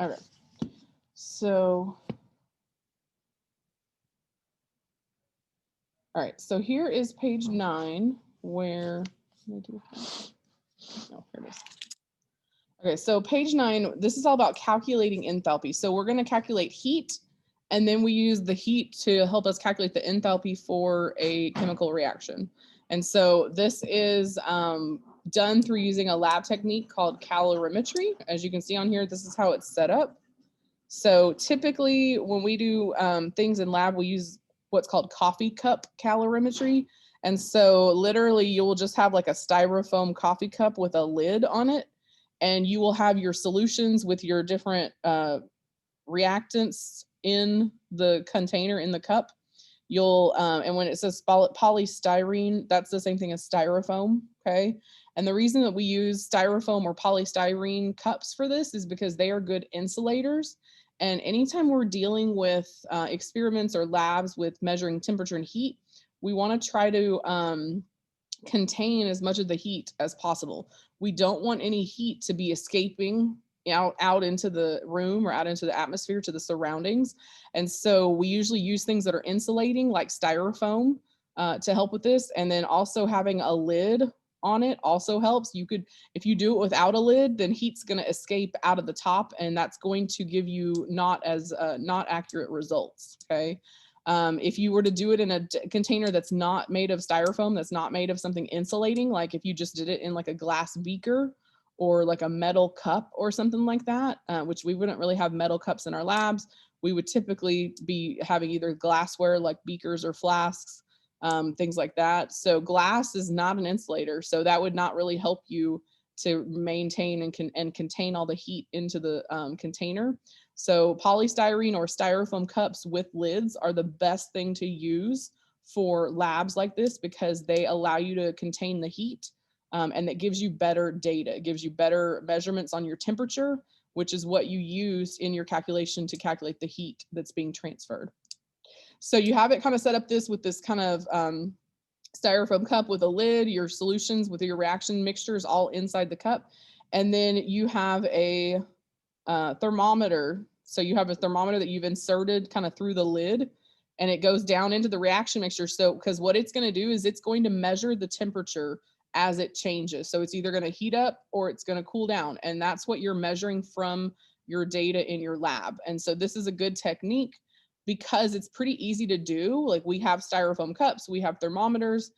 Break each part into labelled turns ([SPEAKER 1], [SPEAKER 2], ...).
[SPEAKER 1] Okay. So, all right. So here is page 9 where, no, here it is. Okay, so page 9, this is all about calculating enthalpy. So we're going to calculate heat, and then we use the heat to help us calculate the enthalpy for a chemical reaction. And so this is done through using a lab technique called calorimetry. As you can see on here, this is how it's set up. So typically when we do things in lab, we use what's called coffee cup calorimetry. And so literally you will just have like a styrofoam coffee cup with a lid on it, and you will have your solutions with your different reactants in the container in the cup. You'll and when it says polystyrene, that's the same thing as styrofoam. Okay. And the reason that we use styrofoam or polystyrene cups for this is because they are good insulators. And anytime we're dealing with experiments or labs with measuring temperature and heat, we want to try to contain as much of the heat as possible. We don't want any heat to be escaping out into the room or out into the atmosphere to the surroundings. And so we usually use things that are insulating like styrofoam to help with this. And then also having a lid on it also helps. You could, if you do it without a lid, then heat's going to escape out of the top, and that's going to give you not accurate results. Okay. If you were to do it in a container that's not made of styrofoam, that's not made of something insulating, like if you just did it in like a glass beaker or like a metal cup or something like that, which we wouldn't really have metal cups in our labs. We would typically be having either glassware like beakers or flasks, things like that. So glass is not an insulator. So that would not really help you to maintain and contain all the heat into the container. So polystyrene or styrofoam cups with lids are the best thing to use for labs like this because they allow you to contain the heat, and that gives you better data. It gives you better measurements on your temperature, which is what you use in your calculation to calculate the heat that's being transferred. So you have it kind of set up with this kind of styrofoam cup with a lid, your solutions with your reaction mixtures all inside the cup. And then you have a thermometer. So you have a thermometer that you've inserted kind of through the lid, and it goes down into the reaction mixture. So because what it's going to do is it's going to measure the temperature as it changes. So it's either going to heat up or it's going to cool down. And that's what you're measuring from your data in your lab. And so this is a good technique because it's pretty easy to do. Like we have styrofoam cups, we have thermometers,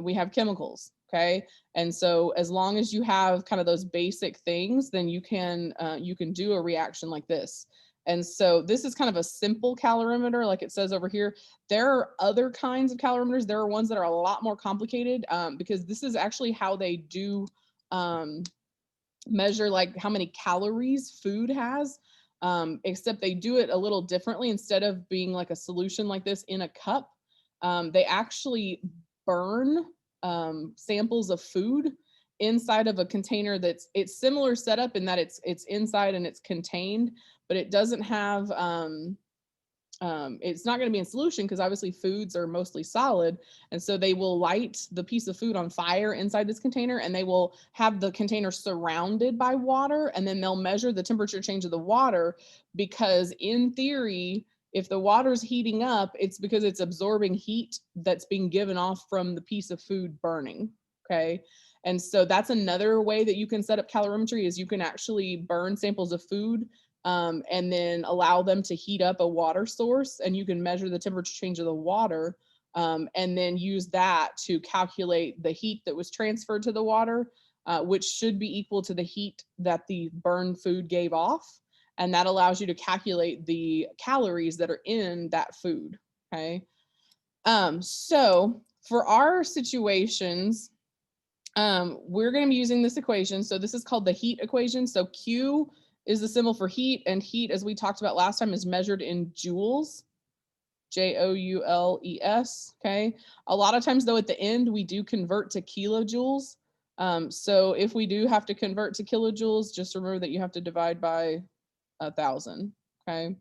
[SPEAKER 1] we have chemicals. Okay. And so as long as you have kind of those basic things, then you can do a reaction like this. And so this is kind of a simple calorimeter, like it says over here. There are other kinds of calorimeters. There are ones that are a lot more complicated because this is actually how they do measure like how many calories food has, except they do it a little differently. Instead of being like a solution like this in a cup, they actually burn samples of food inside of a container it's similar setup in that it's inside and it's contained, but it doesn't have it's not going to be in solution because obviously foods are mostly solid. And so they will light the piece of food on fire inside this container, and they will have the container surrounded by water, and then they'll measure the temperature change of the water, because in theory, if the water's heating up, it's because it's absorbing heat that's being given off from the piece of food burning. Okay. And so that's another way that you can set up calorimetry is you can actually burn samples of food and then allow them to heat up a water source, and you can measure the temperature change of the water, and then use that to calculate the heat that was transferred to the water, which should be equal to the heat that the burned food gave off. And that allows you to calculate the calories that are in that food. Okay. So for our situations, we're going to be using this equation. So this is called the heat equation. So Q is the symbol for heat, and heat, as we talked about last time, is measured in joules, Joules. Okay. A lot of times though, at the end, we do convert to kilojoules. So if we do have to convert to kilojoules, just remember that you have to divide by 1,000. Okay.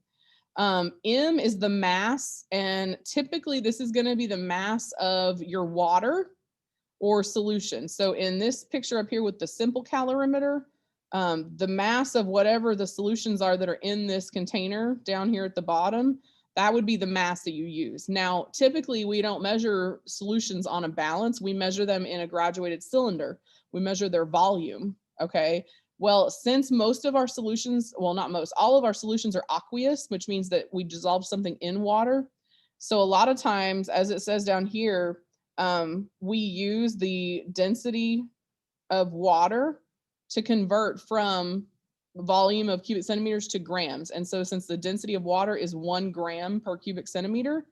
[SPEAKER 1] M is the mass, and typically this is going to be the mass of your water or solution. So in this picture up here with the simple calorimeter, the mass of whatever the solutions are that are in this container down here at the bottom, that would be the mass that you use. Now, typically we don't measure solutions on a balance. We measure them in a graduated cylinder. We measure their volume, okay? Well, since most of our solutions, well, not most, all of our solutions are aqueous, which means that we dissolve something in water. So a lot of times, as it says down here, we use the density of water to convert from volume of cubic centimeters to grams. And so since the density of water is 1 gram per cubic centimeter,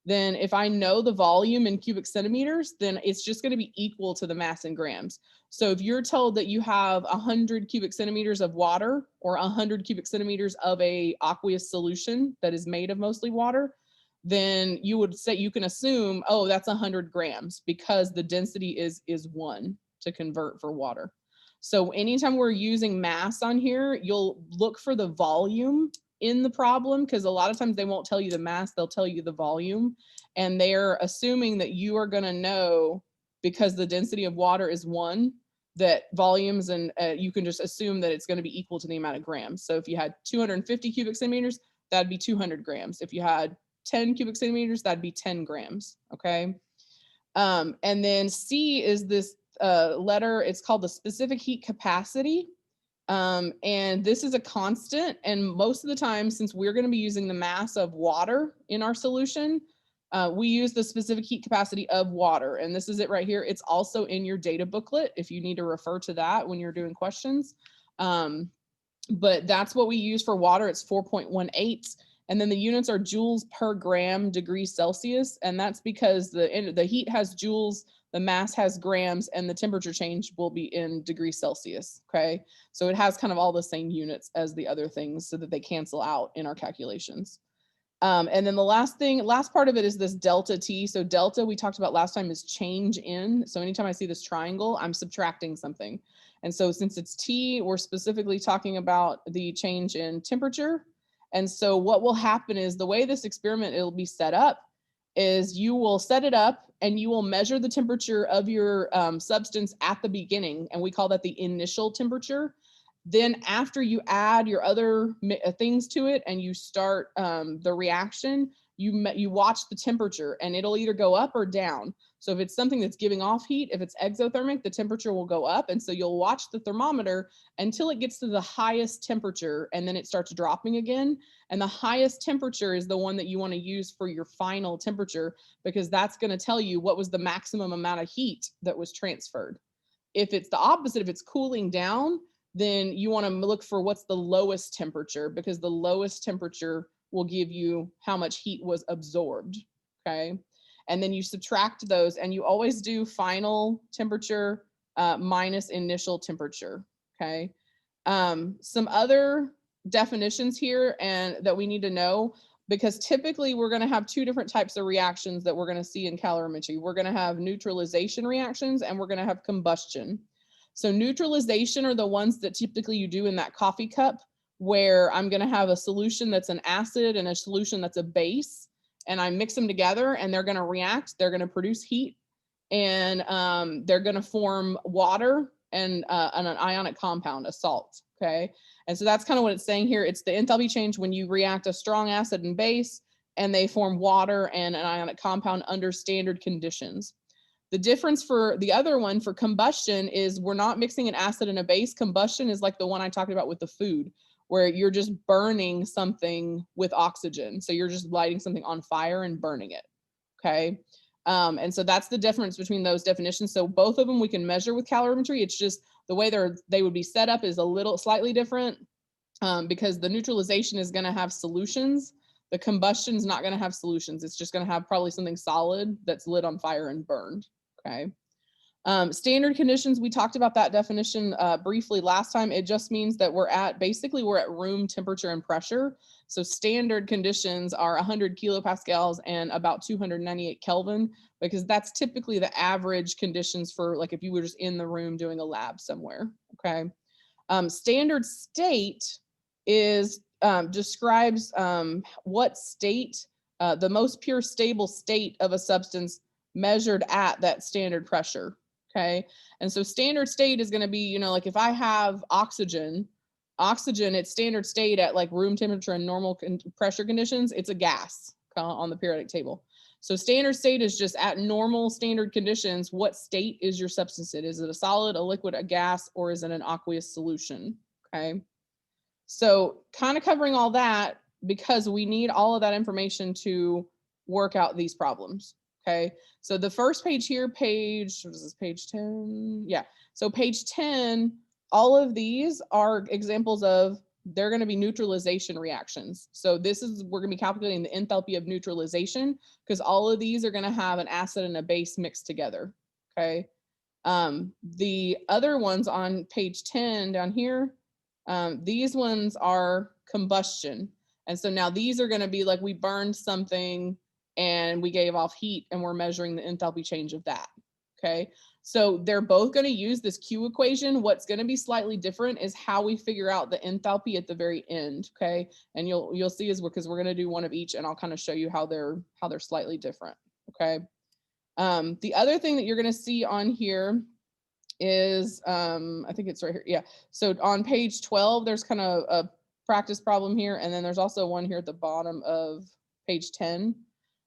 [SPEAKER 1] then if I know the volume in cubic centimeters, then it's just going to be equal to the mass in grams. So if you're told that you have 100 cubic centimeters of water or 100 cubic centimeters of a aqueous solution that is made of mostly water, then you would say, you can assume, oh, that's 100 grams because the density is 1 to convert for water. So anytime we're using mass on here, you'll look for the volume in the problem, because a lot of times they won't tell you the mass, they'll tell you the volume. And they're assuming that you are going to know, because the density of water is 1, that volumes, and you can just assume that it's going to be equal to the amount of grams. So if you had 250 cubic centimeters, that'd be 200 grams. If you had 10 cubic centimeters, that'd be 10 grams. Okay. And then C is this letter, it's called the specific heat capacity. And this is a constant. And most of the time, since we're going to be using the mass of water in our solution, we use the specific heat capacity of water. And this is it right here. It's also in your data booklet if you need to refer to that when you're doing questions. But that's what we use for water. It's 4.18. And then the units are joules per gram degrees Celsius. And that's because the heat has joules, the mass has grams, and the temperature change will be in degrees Celsius, okay? So it has kind of all the same units as the other things so that they cancel out in our calculations. And then the last part of it is this delta T. So delta, we talked about last time, is change in. So anytime I see this triangle, I'm subtracting something. And so since it's T, we're specifically talking about the change in temperature. And so what will happen is, the way this experiment it'll be set up is you will set it up and you will measure the temperature of your substance at the beginning. And we call that the initial temperature. Then after you add your other things to it and you start the reaction, you watch the temperature and it'll either go up or down. So if it's something that's giving off heat, if it's exothermic, the temperature will go up. And so you'll watch the thermometer until it gets to the highest temperature, and then it starts dropping again. And the highest temperature is the one that you want to use for your final temperature, because that's going to tell you what was the maximum amount of heat that was transferred. If it's the opposite, if it's cooling down, then you want to look for what's the lowest temperature, because the lowest temperature will give you how much heat was absorbed, okay? And then you subtract those, and you always do final temperature minus initial temperature, okay? Some other definitions here and that we need to know, because typically we're going to have 2 different types of reactions that we're going to see in calorimetry. We're going to have neutralization reactions and we're going to have combustion. So neutralization are the ones that typically you do in that coffee cup, where I'm going to have a solution that's an acid and a solution that's a base, and I mix them together and they're going to react. They're going to produce heat, and they're going to form water and an ionic compound, a salt. Okay. And so that's kind of what it's saying here. It's the enthalpy change when you react a strong acid and base and they form water and an ionic compound under standard conditions. The difference for the other one, for combustion, is we're not mixing an acid and a base. Combustion is like the one I talked about with the food, where you're just burning something with oxygen. So you're just lighting something on fire and burning it, okay? And so that's the difference between those definitions. So both of them we can measure with calorimetry. It's just the way they would be set up is a little slightly different, because the neutralization is going to have solutions. The combustion is not going to have solutions. It's just going to have probably something solid that's lit on fire and burned. Okay. Standard conditions, we talked about that definition briefly last time. It just means that we're at room temperature and pressure. So standard conditions are 100 kilopascals and about 298 Kelvin, because that's typically the average conditions for, like, if you were just in the room doing a lab somewhere. Okay. Standard state describes what state, the most pure stable state of a substance measured at that standard pressure. okay? And so standard state is gonna be, you know, like if I have oxygen, its standard state at like room temperature and normal pressure conditions, it's a gas on the periodic table. So standard state is just at normal standard conditions, what state is your substance in? Is it a solid, a liquid, a gas, or is it an aqueous solution, okay? So kind of covering all that because we need all of that information to work out these problems, okay? So the first page here, what is this, page 10? Yeah, so page 10, all of these are examples of, they're gonna be neutralization reactions. So we're gonna be calculating the enthalpy of neutralization because all of these are gonna have an acid and a base mixed together, okay? The other ones on page 10 down here, these ones are combustion. And so now these are gonna be like we burned something and we gave off heat and we're measuring the enthalpy change of that, okay? So they're both gonna use this Q equation. What's gonna be slightly different is how we figure out the enthalpy at the very end, okay? And you'll see because we're gonna do one of each and I'll kind of show you how they're slightly different, okay? The other thing that you're gonna see on here is, I think it's right here. Yeah. So on page 12, there's kind of a practice problem here. And then there's also one here at the bottom of page 10.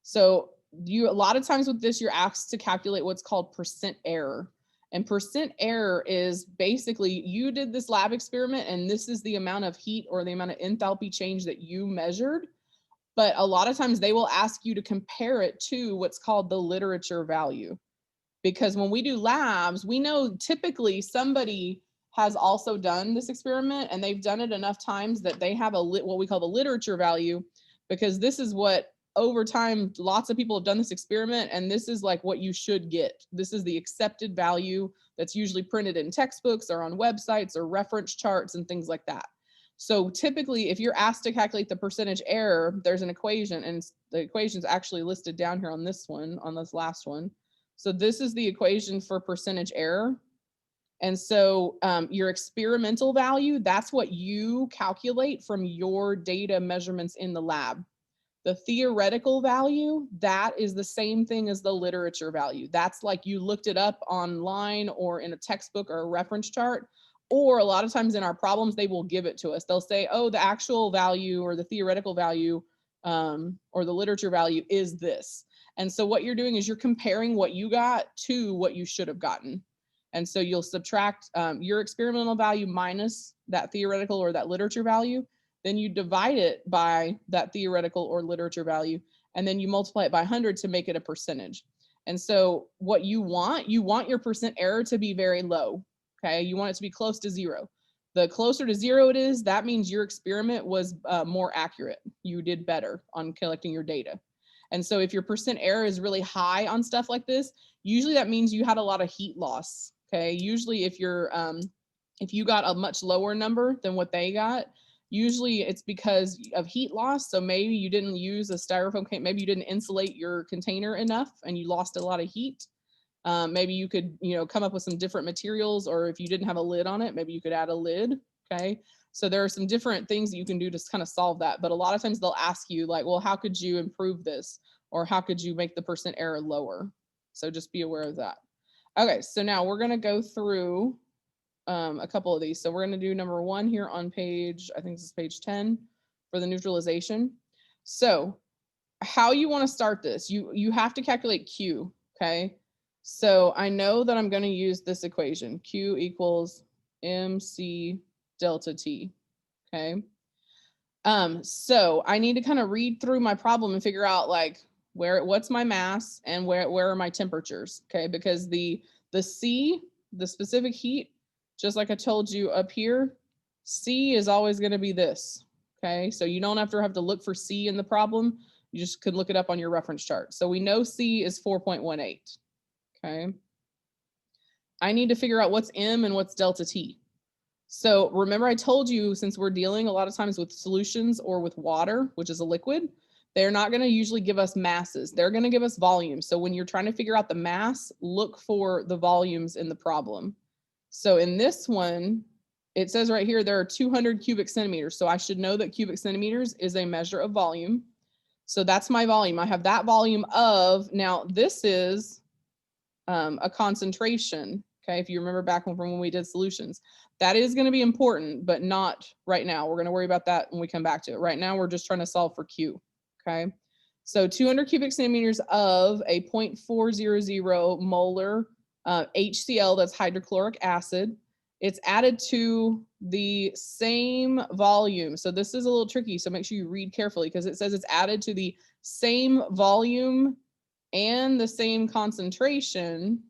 [SPEAKER 1] So a lot of times with this, you're asked to calculate what's called percent error. And percent error is basically you did this lab experiment and this is the amount of heat or the amount of enthalpy change that you measured. But a lot of times they will ask you to compare it to what's called the literature value. Because when we do labs, we know typically somebody has also done this experiment and they've done it enough times that they have what we call the literature value, because this is what over time, lots of people have done this experiment and this is like what you should get. This is the accepted value that's usually printed in textbooks or on websites or reference charts and things like that. So typically, if you're asked to calculate the percentage error, there's an equation and the equation is actually listed down here on this one, on this last one. So this is the equation for percentage error. And so your experimental value, that's what you calculate from your data measurements in the lab. The theoretical value, that is the same thing as the literature value. That's like you looked it up online or in a textbook or a reference chart, or a lot of times in our problems, they will give it to us. They'll say, oh, the actual value or the theoretical value or the literature value is this. And so what you're doing is you're comparing what you got to what you should have gotten. And so you'll subtract your experimental value minus that theoretical or that literature value. Then you divide it by that theoretical or literature value, and then you multiply it by 100 to make it a percentage. And so what you want your percent error to be very low, okay? You want it to be close to 0. The closer to 0 it is, that means your experiment was more accurate. You did better on collecting your data. And so if your percent error is really high on stuff like this, usually that means you had a lot of heat loss, okay? Usually if you got a much lower number than what they got, usually it's because of heat loss. So maybe you didn't use a styrofoam, maybe you didn't insulate your container enough and you lost a lot of heat. Maybe you could, come up with some different materials, or if you didn't have a lid on it, maybe you could add a lid, okay? So there are some different things that you can do to kind of solve that. But a lot of times they'll ask you like, well, how could you improve this? Or how could you make the percent error lower? So just be aware of that. Okay, so now we're gonna go through a couple of these. So we're gonna do number 1 here on page, I think this is page 10 for the neutralization. So how you wanna start this, you have to calculate Q, okay? So I know that I'm gonna use this equation, Q equals MC delta T, okay? So I need to kind of read through my problem and figure out like what's my mass and where are my temperatures, okay? Because the C, the specific heat, just like I told you up here, C is always gonna be this, okay? So you don't have to look for C in the problem. You just could look it up on your reference chart. So we know C is 4.18, okay? I need to figure out what's M and what's delta T. So remember I told you, since we're dealing a lot of times with solutions or with water, which is a liquid, they're not going to usually give us masses. They're going to give us volumes. So when you're trying to figure out the mass, look for the volumes in the problem. So in this one, it says right here, there are 200 cubic centimeters. So I should know that cubic centimeters is a measure of volume. So that's my volume. I have that volume of, now this is a concentration. Okay, if you remember back from when we did solutions, that is going to be important, but not right now. We're going to worry about that when we come back to it. Right now, we're just trying to solve for Q. Okay, so 200 cubic centimeters of a 0.400 molar HCl, that's hydrochloric acid. It's added to the same volume. So this is a little tricky, so make sure you read carefully because it says it's added to the same volume and the same concentration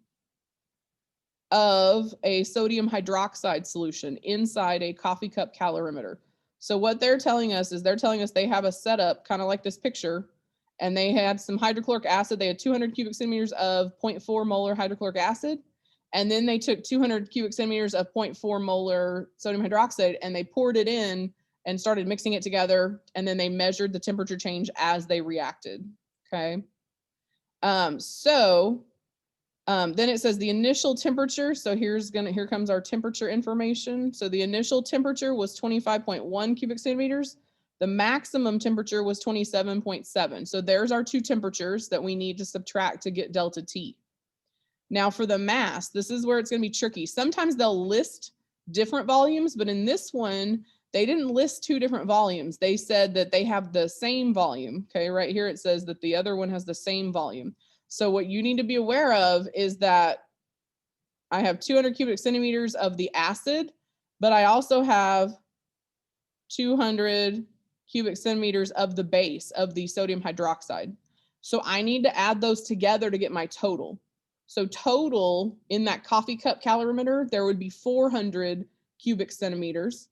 [SPEAKER 1] of a sodium hydroxide solution inside a coffee cup calorimeter. So what they're telling us is they're telling us they have a setup kind of like this picture, and they had some hydrochloric acid. They had 200 cubic centimeters of 0.4 molar hydrochloric acid. And then they took 200 cubic centimeters of 0.4 molar sodium hydroxide and they poured it in and started mixing it together. And then they measured the temperature change as they reacted. Okay. Then it says the initial temperature. So here comes our temperature information. So the initial temperature was 25.1 cubic centimeters. The maximum temperature was 27.7. So there's our two temperatures that we need to subtract to get delta T. Now for the mass, this is where it's going to be tricky. Sometimes they'll list different volumes, but in this one, they didn't list two different volumes. They said that they have the same volume. Okay, right here it says that the other one has the same volume. So what you need to be aware of is that I have 200 cubic centimeters of the acid, but I also have 200 cubic centimeters of the base of the sodium hydroxide. So I need to add those together to get my total. So total in that coffee cup calorimeter, there would be 400 cubic centimeters.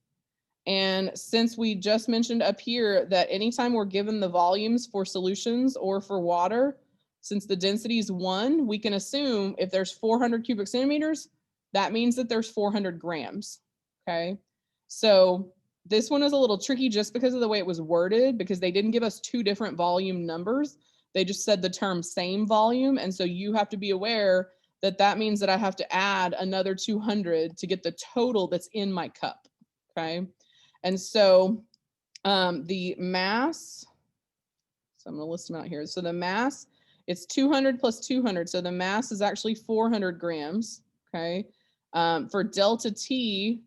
[SPEAKER 1] And since we just mentioned up here that anytime we're given the volumes for solutions or for water, since the density is 1, we can assume if there's 400 cubic centimeters, that means that there's 400 grams. Okay. So this one is a little tricky just because of the way it was worded, because they didn't give us two different volume numbers. They just said the term same volume. And so you have to be aware that that means that I have to add another 200 to get the total that's in my cup. Okay. And so the mass, so I'm going to list them out here. So the mass, it's 200 plus 200. So the mass is actually 400 grams. Okay. For delta T,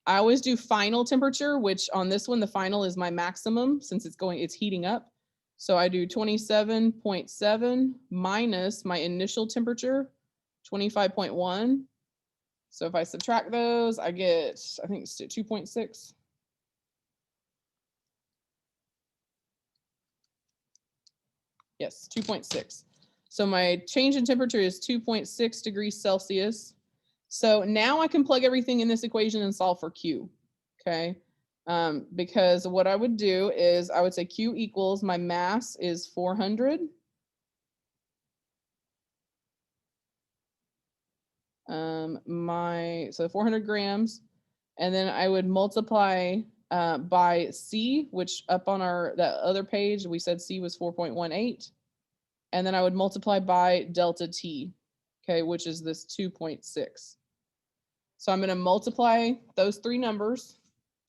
[SPEAKER 1] I always do final temperature, which on this one, the final is my maximum since it's heating up. So I do 27.7 minus my initial temperature, 25.1. So if I subtract those, I get, I think it's 2.6. Yes, 2.6. So my change in temperature is 2.6 degrees Celsius. So now I can plug everything in this equation and solve for Q, okay? Because what I would do is I would say Q equals my mass is 400. So 400 grams, and then I would multiply by C, which up on that other page, we said C was 4.18. And then I would multiply by delta T, okay, which is this 2.6. So I'm going to multiply those three numbers,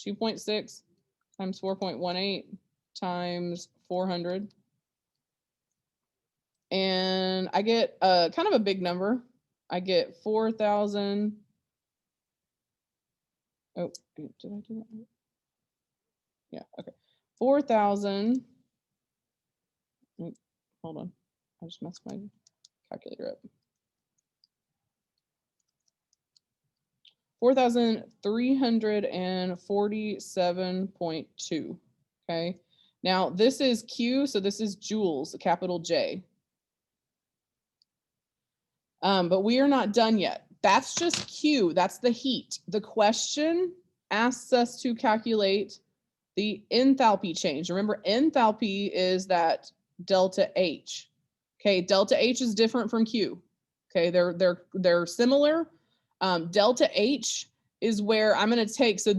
[SPEAKER 1] 2.6 times 4.18 times 400. And I get kind of a big number. I get 4,000. Oh, did I do that? Yeah, okay. 4,000. Hold on. I just messed my calculator up. 4,347.2. Okay. Now this is Q, so this is joules, a capital J. But we are not done yet. That's just Q. That's the heat. The question asks us to calculate the enthalpy change. Remember, enthalpy is that delta H. Okay, delta H is different from Q. Okay, they're similar. Delta H is where I'm going to take. So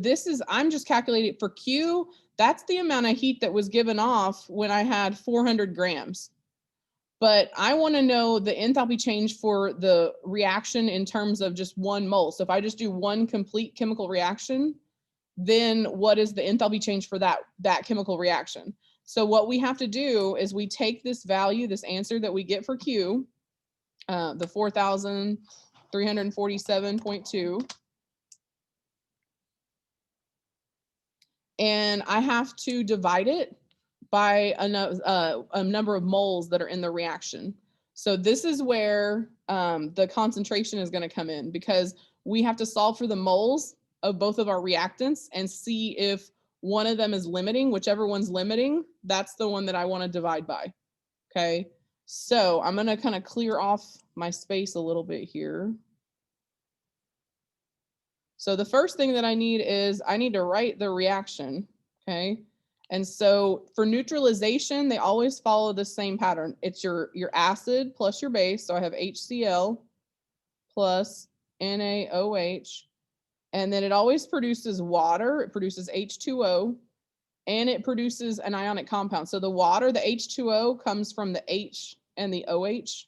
[SPEAKER 1] I'm just calculating for Q. That's the amount of heat that was given off when I had 400 grams. But I want to know the enthalpy change for the reaction in terms of just 1 mole. So if I just do one complete chemical reaction, then what is the enthalpy change for that chemical reaction? So what we have to do is we take this value, this answer that we get for Q, the 4,347.2. And I have to divide it by a number of moles that are in the reaction. So this is where the concentration is going to come in, because we have to solve for the moles of both of our reactants and see if one of them is limiting. Whichever one's limiting, that's the one that I want to divide by. Okay, so I'm going to kind of clear off my space a little bit here. So the first thing that I need is I need to write the reaction, okay? And so for neutralization, they always follow the same pattern. It's your acid plus your base. So I have HCl plus NaOH, and then it always produces water. It produces H2O, and it produces an ionic compound. So the water, the H2O, comes from the H and the OH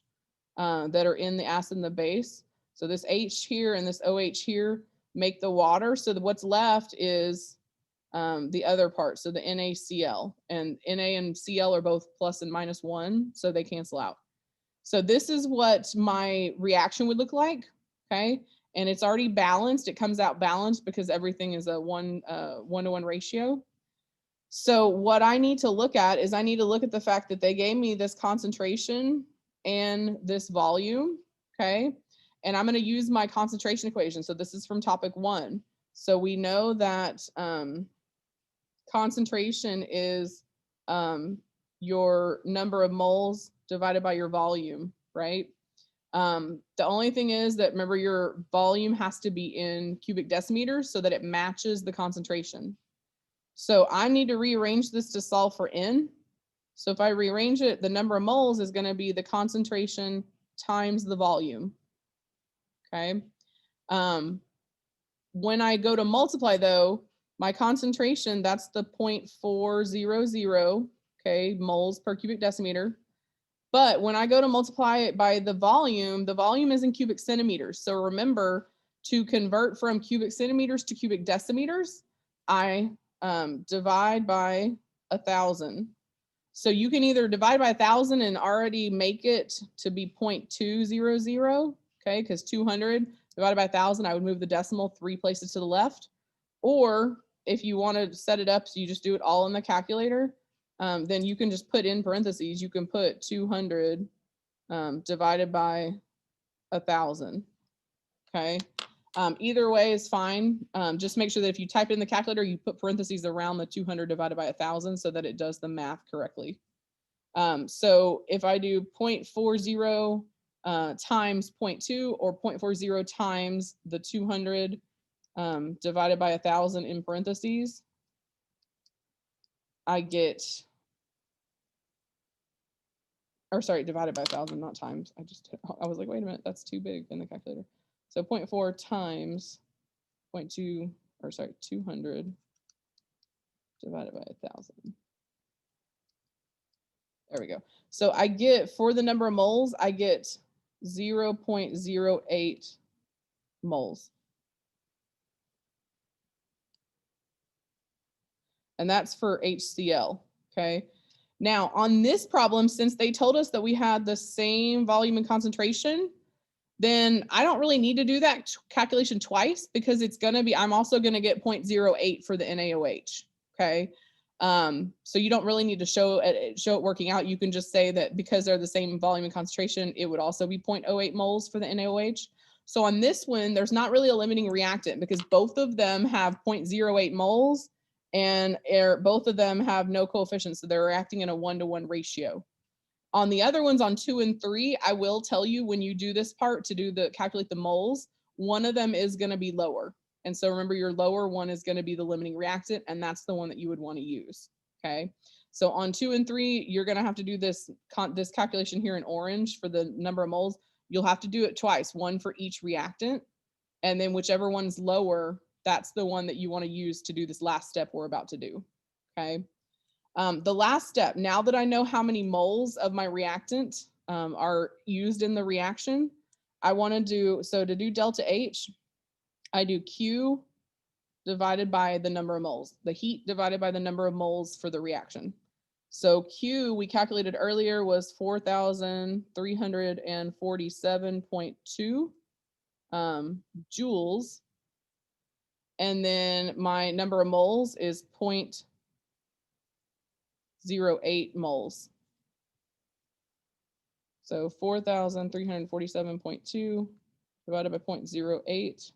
[SPEAKER 1] that are in the acid and the base. So this H here and this OH here make the water. So what's left is the other part. So the NaCl, and Na and Cl are both plus and minus 1, so they cancel out. So this is what my reaction would look like, okay? And it's already balanced. It comes out balanced because everything is a 1-to-1 ratio. So what I need to look at is I need to look at the fact that they gave me this concentration and this volume, okay? And I'm going to use my concentration equation. So this is from topic 1. So we know that concentration is your number of moles divided by your volume, right? The only thing is that, remember, your volume has to be in cubic decimeters so that it matches the concentration. So I need to rearrange this to solve for N. So if I rearrange it, the number of moles is going to be the concentration times the volume. Okay. When I go to multiply, though, my concentration, that's the 0.400, okay, moles per cubic decimeter. But when I go to multiply it by the volume is in cubic centimeters. So remember, to convert from cubic centimeters to cubic decimeters, I divide by 1,000. So you can either divide by 1,000 and already make it to be 0.200, okay, because 200 divided by 1,000, I would move the decimal 3 places to the left. Or if you want to set it up so you just do it all in the calculator, then you can just put in parentheses, you can put 200 divided by 1,000, okay? Either way is fine. Just make sure that if you type it in the calculator, you put parentheses around the 200 divided by 1,000 so that it does the math correctly. So if I do 0.40 times 0.2 or 0.40 times the 200 divided by 1,000 in parentheses, I get, or sorry, divided by 1,000, not times. I was like, wait a minute, that's too big in the calculator. So 0.4 times 0.2, or sorry, 200 divided by 1,000. There we go. So I get, for the number of moles, I get 0.08 moles. And that's for HCl, okay? Now, on this problem, since they told us that we had the same volume and concentration, then I don't really need to do that calculation twice, because it's going to be, I'm also going to get 0.08 for the NaOH, okay? So you don't really need to show it working out. You can just say that because they're the same volume and concentration, it would also be 0.08 moles for the NaOH. So on this one, there's not really a limiting reactant because both of them have 0.08 moles and both of them have no coefficients. So they're reacting in a 1-to-1 ratio. On the other ones, on 2 and 3, I will tell you when you do this part to do the calculate the moles, one of them is going to be lower. And so remember, your lower one is going to be the limiting reactant, and that's the one that you would want to use. Okay. So on 2 and 3, you're going to have to do this calculation here in orange for the number of moles. You'll have to do it twice, one for each reactant. And then whichever one's lower, that's the one that you want to use to do this last step we're about to do. Okay. The last step, now that I know how many moles of my reactant are used in the reaction, I want to do, so to do delta H, I do Q divided by the number of moles, the heat divided by the number of moles for the reaction. So Q we calculated earlier was 4,347.2 joules. And then my number of moles is 0.08 moles. So 4,347.2 divided by 0.08.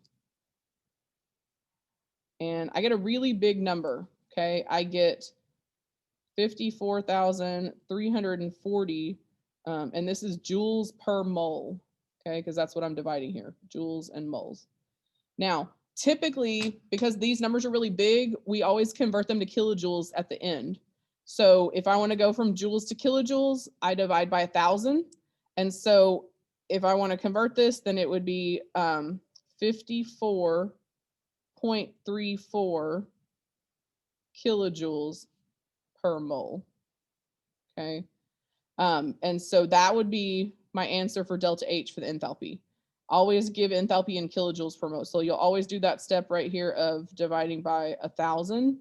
[SPEAKER 1] And I get a really big number, okay? I get 54,340, and this is joules per mole, okay? Because that's what I'm dividing here, joules and moles. Now, typically, because these numbers are really big, we always convert them to kilojoules at the end. So if I want to go from joules to kilojoules, I divide by 1,000. And so if I want to convert this, then it would be 54.34 kilojoules per mole. Okay. And so that would be my answer for delta H for the enthalpy. Always give enthalpy in kilojoules per mole. So you'll always do that step right here of dividing by 1,000,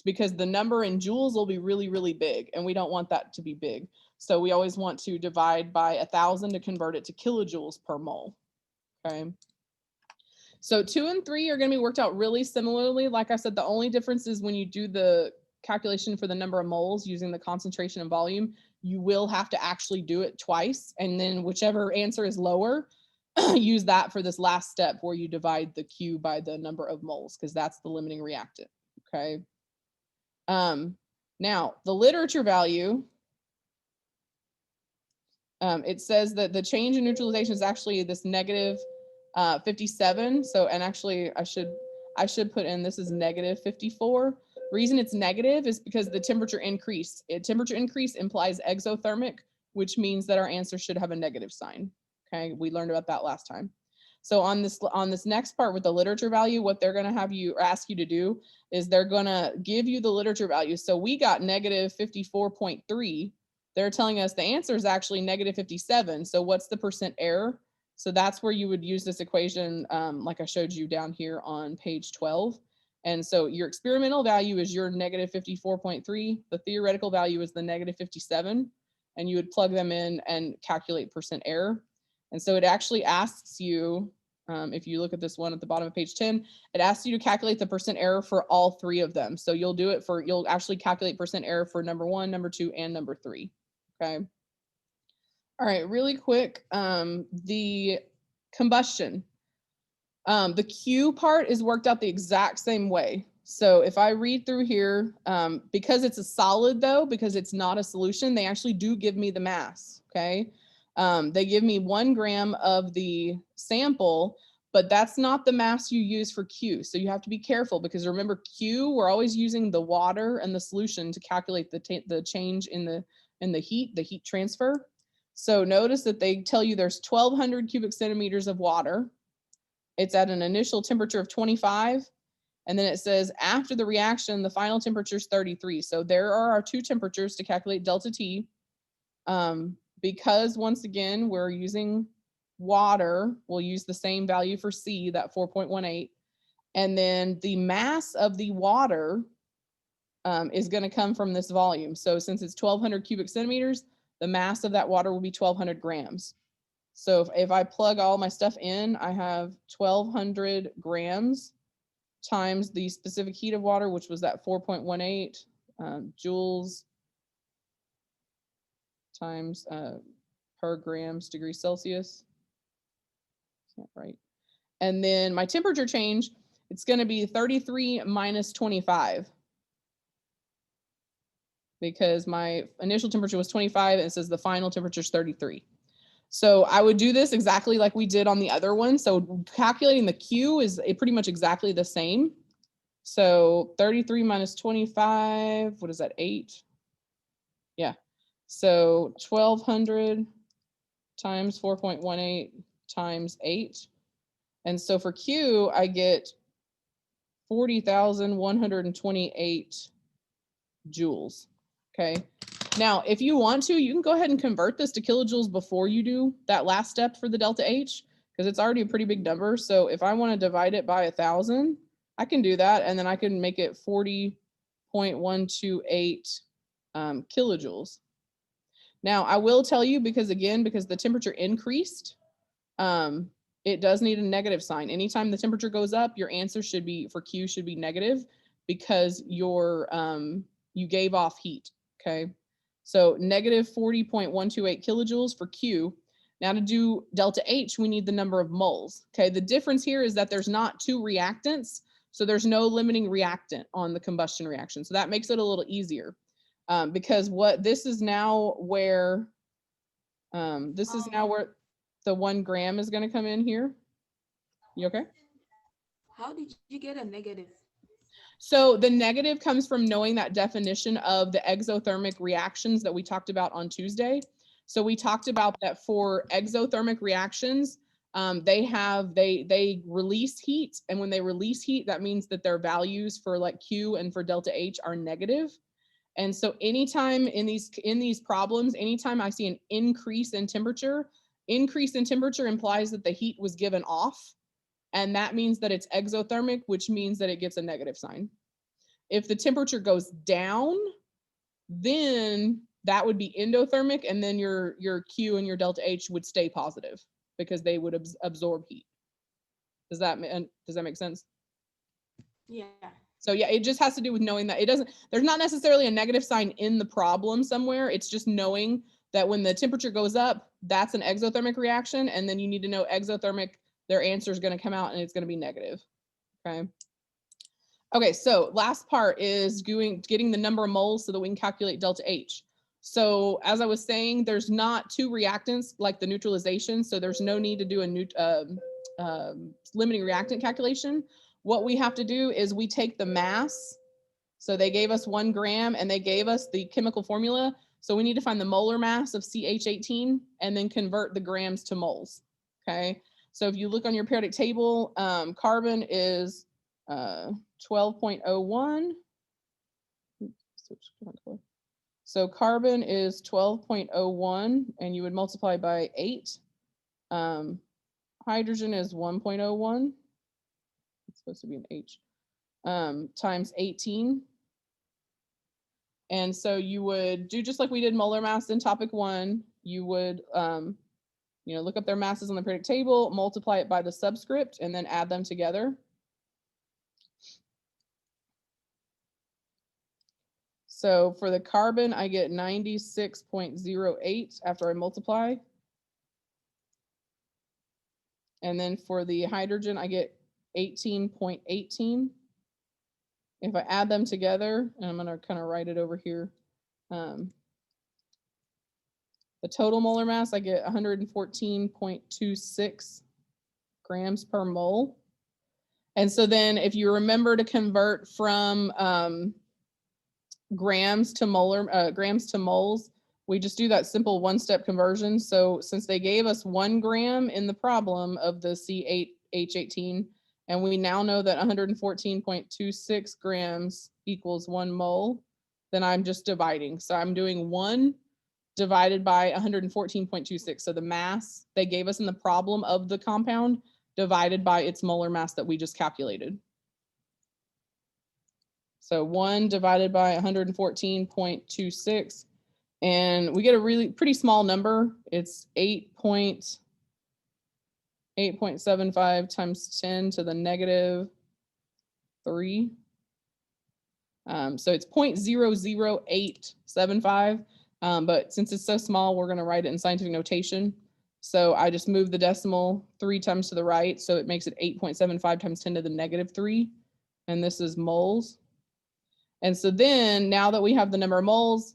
[SPEAKER 1] because the number in joules will be really, really big, and we don't want that to be big. So we always want to divide by 1,000 to convert it to kilojoules per mole. Okay. So 2 and 3 are going to be worked out really similarly. Like I said, the only difference is when you do the calculation for the number of moles using the concentration and volume, you will have to actually do it twice. And then whichever answer is lower, use that for this last step where you divide the Q by the number of moles, because that's the limiting reactant. Okay. Now, the literature value, it says that the change in neutralization is actually this negative 57. So, and actually I should put in, this is negative 54. The reason it's negative is because the temperature increase. Temperature increase implies exothermic, which means that our answer should have a negative sign. Okay, we learned about that last time. So on this next part with the literature value, what they're going to have you, or ask you to do, is they're going to give you the literature value. So we got negative 54.3. They're telling us the answer is actually negative 57. So what's the percent error? So that's where you would use this equation, like I showed you down here on page 12. And so your experimental value is your negative 54.3. The theoretical value is the negative 57. And you would plug them in and calculate percent error. And so it actually asks you, if you look at this one at the bottom of page 10, it asks you to calculate the percent error for all 3 of them. So you'll actually calculate percent error for number 1, number 2, and number 3. Okay. All right, really quick, the combustion. The Q part is worked out the exact same way. So if I read through here, because it's a solid though, because it's not a solution, they actually do give me the mass, okay? They give me 1 gram of the sample, but that's not the mass you use for Q. So you have to be careful, because remember Q, we're always using the water and the solution to calculate the change in the heat transfer. So notice that they tell you there's 1,200 cubic centimeters of water. It's at an initial temperature of 25. And then it says after the reaction, the final temperature is 33. So there are our 2 temperatures to calculate delta T. Because once again, we're using water, we'll use the same value for C, that 4.18. And then the mass of the water is going to come from this volume. So since it's 1,200 cubic centimeters, the mass of that water will be 1,200 grams. So if I plug all my stuff in, I have 1,200 grams times the specific heat of water, which was that 4.18 joules times per grams degrees Celsius. Can't write. And then my temperature change, it's going to be 33 minus 25. Because my initial temperature was 25 and it says the final temperature is 33. So I would do this exactly like we did on the other one. So calculating the Q is pretty much exactly the same. So 33 minus 25, what is that, 8? Yeah. So 1,200 times 4.18 times 8. And so for Q, I get 40,128 joules. Okay. Now, if you want to, you can go ahead and convert this to kilojoules before you do that last step for the delta H, because it's already a pretty big number. So if I want to divide it by 1,000, I can do that. And then I can make it 40.0 0.128 kilojoules. Now, I will tell you, because the temperature increased, it does need a negative sign. Anytime the temperature goes up, your answer should be, for Q, should be negative, because you gave off heat, okay? So negative 40.128 kilojoules for Q. Now to do delta H, we need the number of moles, okay? The difference here is that there's not two reactants, so there's no limiting reactant on the combustion reaction. So that makes it a little easier. Because this is now where the 1 gram is going to come in here. You okay?
[SPEAKER 2] How did you get a negative?
[SPEAKER 1] So the negative comes from knowing that definition of the exothermic reactions that we talked about on Tuesday. So we talked about that for exothermic reactions, they release heat, and when they release heat, that means that their values for like Q and for delta H are negative. And so anytime in these problems, anytime I see an increase in temperature implies that the heat was given off, and that means that it's exothermic, which means that it gets a negative sign. If the temperature goes down, then that would be endothermic, and then your Q and your delta H would stay positive because they would absorb heat. Does that make sense?
[SPEAKER 2] Yeah.
[SPEAKER 1] So yeah, it just has to do with knowing that there's not necessarily a negative sign in the problem somewhere. It's just knowing that when the temperature goes up, that's an exothermic reaction. And then you need to know exothermic, their answer is going to come out and it's going to be negative. Okay. Okay. So last part is getting the number of moles so that we can calculate delta H. So as I was saying, there's not two reactants like the neutralization. So there's no need to do a limiting reactant calculation. What we have to do is we take the mass. So they gave us 1 gram and they gave us the chemical formula. So we need to find the molar mass of CH18 and then convert the grams to moles. Okay. So if you look on your periodic table, carbon is 12.01. So carbon is 12.01 and you would multiply by 8. Hydrogen is 1.01. It's supposed to be an H, times 18. And so you would do just like we did molar mass in topic 1. You would, look up their masses on the periodic table, multiply it by the subscript, and then add them together. So for the carbon, I get 96.08 after I multiply. And then for the hydrogen, I get 18.18. If I add them together, and I'm going to kind of write it over here, the total molar mass, I get 114.26 grams per mole. And so then if you remember to convert from grams to moles, we just do that simple one-step conversion. So since they gave us 1 gram in the problem of the C8H18, and we now know that 114.26 grams equals 1 mole, then I'm just dividing. So I'm doing 1 divided by 114.26. So the mass they gave us in the problem of the compound divided by its molar mass that we just calculated. So 1 divided by 114.26, and we get a really pretty small number. It's 8.75 times 10 to the negative 3. So it's 0.00875, but since it's so small, we're going to write it in scientific notation. So I just move the decimal 3 times to the right, so it makes it 8.75 times 10 to the negative 3, and this is moles. And so then, now that we have the number of moles,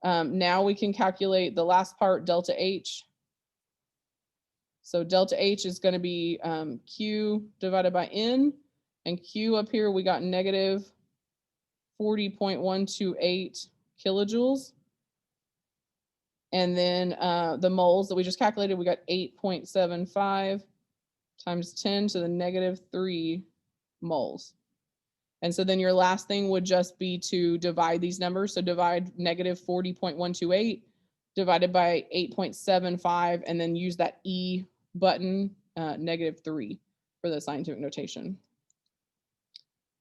[SPEAKER 1] now we can calculate the last part, delta H. So delta H is going to be Q divided by N, and Q up here, we got negative 40.128 kilojoules. And then the moles that we just calculated, we got 8.75 times 10 to the negative 3 moles. And so then your last thing would just be to divide these numbers. So divide negative 40.128 divided by 8.75, and then use that E button, negative 3 for the scientific notation.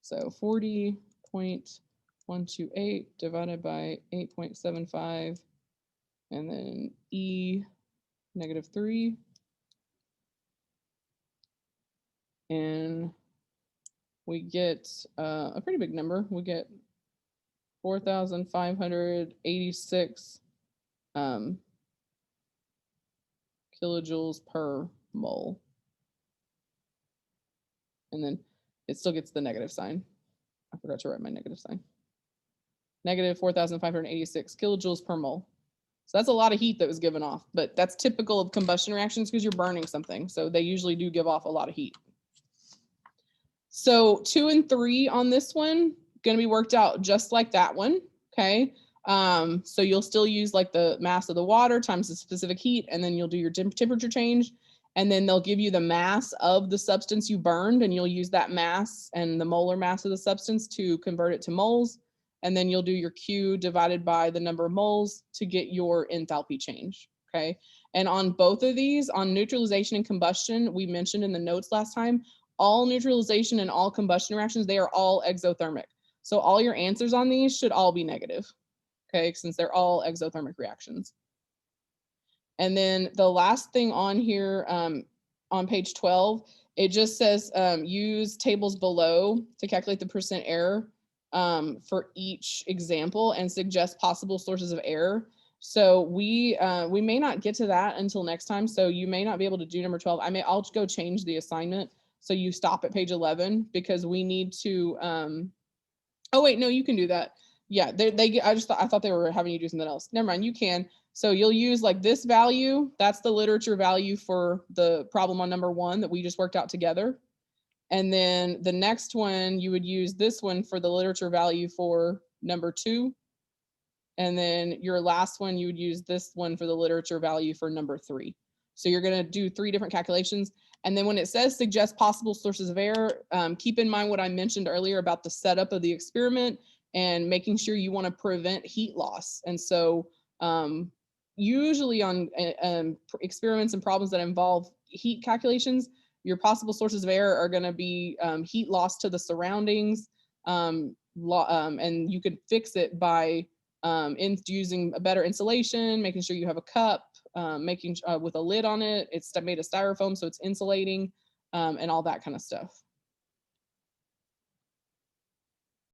[SPEAKER 1] So 40.128 128 divided by 8.75, and then E -3. And we get a pretty big number. We get 4,586 kilojoules per mole. And then it still gets the negative sign. I forgot to write my negative sign. Negative 4,586 kilojoules per mole. So that's a lot of heat that was given off, but that's typical of combustion reactions because you're burning something. So they usually do give off a lot of heat. So 2 and 3 on this one, going to be worked out just like that one, okay? So you'll still use like the mass of the water times the specific heat, and then you'll do your temperature change, and then they'll give you the mass of the substance you burned, and you'll use that mass and the molar mass of the substance to convert it to moles, and then you'll do your Q divided by the number of moles to get your enthalpy change, okay? And on both of these, on neutralization and combustion, we mentioned in the notes last time, all neutralization and all combustion reactions, they are all exothermic. So all your answers on these should all be negative, okay, since they're all exothermic reactions. And then the last thing on here on page 12, it just says use tables below to calculate the percent error for each example and suggest possible sources of error. So we may not get to that until next time. So you may not be able to do number 12. I'll just go change the assignment. So you stop at page 11 because we need to, oh wait, no, you can do that. Yeah, I thought they were having you do something else. Never mind, you can. So you'll use like this value. That's the literature value for the problem on number 1 that we just worked out together. And then the next one, you would use this one for the literature value for number 2. And then your last one, you would use this one for the literature value for number 3. So you're going to do 3 different calculations. And then when it says suggest possible sources of error, keep in mind what I mentioned earlier about the setup of the experiment and making sure you want to prevent heat loss. And so usually on experiments and problems that involve heat calculations, your possible sources of error are going to be heat loss to the surroundings. And you could fix it by using a better insulation, making sure you have a cup, making with a lid on it. It's made of styrofoam, so it's insulating, and all that kind of stuff.